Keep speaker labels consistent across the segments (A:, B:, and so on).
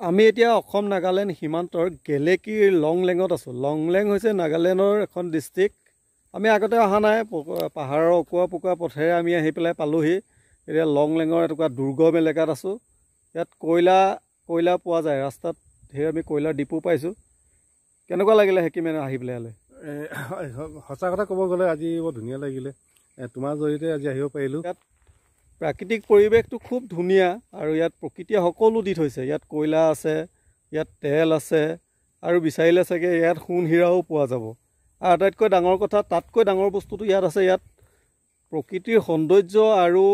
A: আমি এতিয়া অসম নাগালেণ্ড সীমান্তৰ গেলেকীৰ লংলেঙত আছোঁ। লংলেং হৈছে নাগালেণ্ডৰ এখন ডিষ্ট্ৰিক্ট। আমি আগতে অহা নাই, পাহাৰৰ অকোৱা পকোৱা পথেৰে আমি আহি পেলাই পালোহি। এতিয়া লংলেঙৰ এটুকুৰা দুৰ্গম এলেকাত আছোঁ। ইয়াত কয়লা পোৱা যায়, ৰাস্তাত ধেৰ আমি কয়লাৰ ডিপু পাইছোঁ। কেনেকুৱা লাগিলে হেকিমেন আহি পেলাই ইয়ালৈ?
B: সঁচা কথা ক'ব গ'লে আজি বৰ ধুনীয়া লাগিলে, তোমাৰ জৰিয়তে আজি আহিব পাৰিলোঁ।
A: ইয়াত প্ৰাকৃতিক পৰিৱেশটো খুব ধুনীয়া আৰু ইয়াত প্ৰকৃতিয়ে সকলো দি থৈছে। ইয়াত কয়লা আছে, ইয়াত তেল আছে আৰু বিচাৰিলে চাগে ইয়াত সোণ হীৰাও পোৱা যাব। আৰু আটাইতকৈ ডাঙৰ কথা, তাতকৈ ডাঙৰ বস্তুটো ইয়াত আছে, ইয়াত প্ৰকৃতিৰ সৌন্দৰ্য আৰু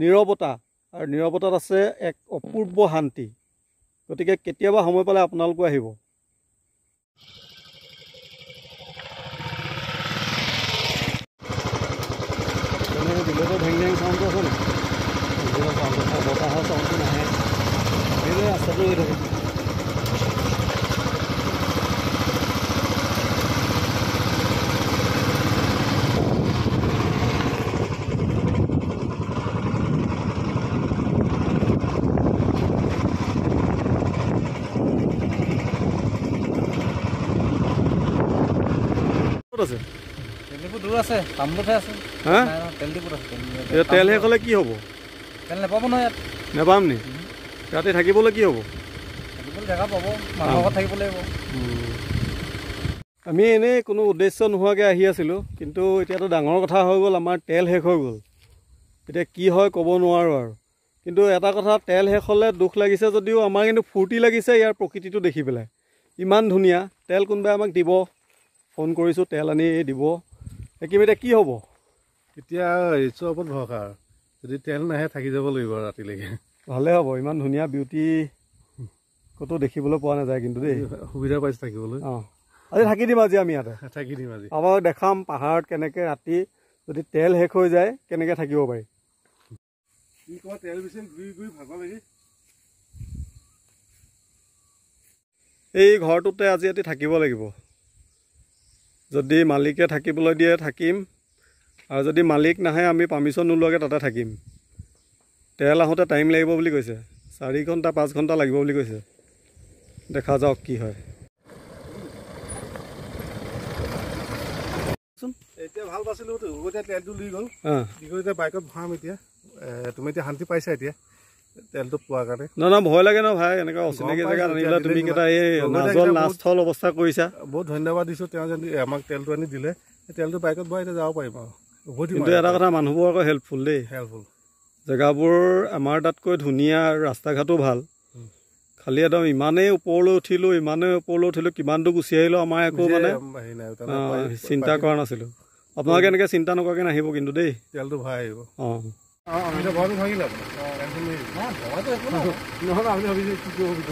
A: নীৰৱতা, আৰু নীৰৱতাত আছে এক অপূৰ্ব শান্তি। গতিকে কেতিয়াবা সময় পালে আপোনালোকো আহিব। বিলতো ভেং ভেং চাউণ্ডটো আছে নাই? বতাহৰ চাউণ্ডটো নাহে, সেইদৰে ৰাস্তাটো হৈ থাকে। ক'ত আছে?
C: তেল দূৰ আছে, তামোলতহে আছে।
A: হা?
C: তেল ডিপুত আছে।
A: তেল শেষ হ'লে কি হ'ব?
C: তেল নাপাব নহয় ইয়াত।
A: নেপাম নি? ৰাতি থাকিবলৈ কি হ'ব?
C: থাকিবলৈ জেগা পাব, মানুহৰ ঘৰত থাকিব লাগিব।
A: আমি এনেই কোনো উদ্দেশ্য নোহোৱাকৈ আহি আছিলোঁ, কিন্তু এতিয়াতো ডাঙৰ কথা হৈ গ'ল, আমাৰ তেল শেষ হৈ গ'ল। এতিয়া কি হয় ক'ব নোৱাৰোঁ আৰু। কিন্তু এটা কথা, তেল শেষ হ'লে দুখ লাগিছে যদিও আমাৰ কিন্তু ফূৰ্তি লাগিছে ইয়াৰ প্ৰকৃতিটো দেখি পেলাই। ইমান ধুনীয়া। তেল কোনোবাই আমাক দিব, ফোন কৰিছোঁ, তেল আনি দিব। হেকিম এতিয়া কি হ'ব?
B: এতিয়া ঈশ্বৰৰ ওপৰত ভৰসা আৰু, যদি তেল নাহে থাকি যাব লাগিব ৰাতিলৈকে।
A: ভালে হ'ব, ইমান ধুনীয়া বিউটি ক'তো দেখিবলৈ পোৱা নাযায় কিন্তু দেই।
B: সুবিধা পাইছোঁ থাকিবলৈ।
A: অঁ, আজি থাকি দিম। আজি আমি ইয়াতে
B: থাকি দিম। আজি
A: আমাক দেখাম পাহাৰত কেনেকৈ ৰাতি যদি তেল শেষ হৈ যায় কেনেকৈ থাকিব পাৰি।
B: কি কয়, তেল বিচাৰি ঘূৰি ঘূৰি ভাগৰ লাগি।
A: এই ঘৰটোতে আজি ৰাতি থাকিব লাগিব। যদি মালিকে থাকিবলৈ দিয়ে থাকিম, আৰু যদি মালিক নাহে আমি পাৰ্মিশ্যন নোলোৱাকৈ তাতে থাকিম। তেল আহোঁতে টাইম লাগিব বুলি কৈছে, 4 ঘণ্টা 5 ঘণ্টা লাগিব বুলি কৈছে। দেখা যাওক কি হয়।
B: এতিয়া ভাল পাইছিলোঁ, এতিয়া তেলটো লৈ গ'ল। এতিয়া বাইকত ভৰাম। এতিয়া তুমি এতিয়া শান্তি পাইছা এতিয়া তেলটো পোৱাৰ কাৰণে?
A: নহয়, ভয় লাগে ন ভাই, এনেকুৱা অচিনাকি জেগাত আনিলে তুমি কেইটা এই নাজল নাস্থল অৱস্থা কৰিছা।
B: বহুত ধন্যবাদ দিছোঁ, তেওঁ যদি আমাক তেলটো আনি দিলে। তেলটো বাইকত ভৰাই এতিয়া যাব পাৰিম আৰু।
A: কিন্তু এটা কথা, মানুহবোৰ আকৌ হেল্পফুল দেই।
B: হেল্পফুল।
A: জেগাবোৰ আমাৰ তাতকৈ ধুনীয়া, ৰাস্তা ঘাটো ভাল। খালি একদম ইমানেই ওপৰলৈ উঠিলোঁ, কিমানটো গুচি আহিলোঁ, আমাৰ একো মানে চিন্তা কৰা নাছিলোঁ। আপোনালোকে এনেকৈ চিন্তা নকৰাকৈ নাহিব কিন্তু দেই।
B: তেলটো ভৰাই আহিব।
A: অঁ,
B: ঘৰটো ভাঙিলে নহ'লে আপুনি ভাবিছে কি কৰিব।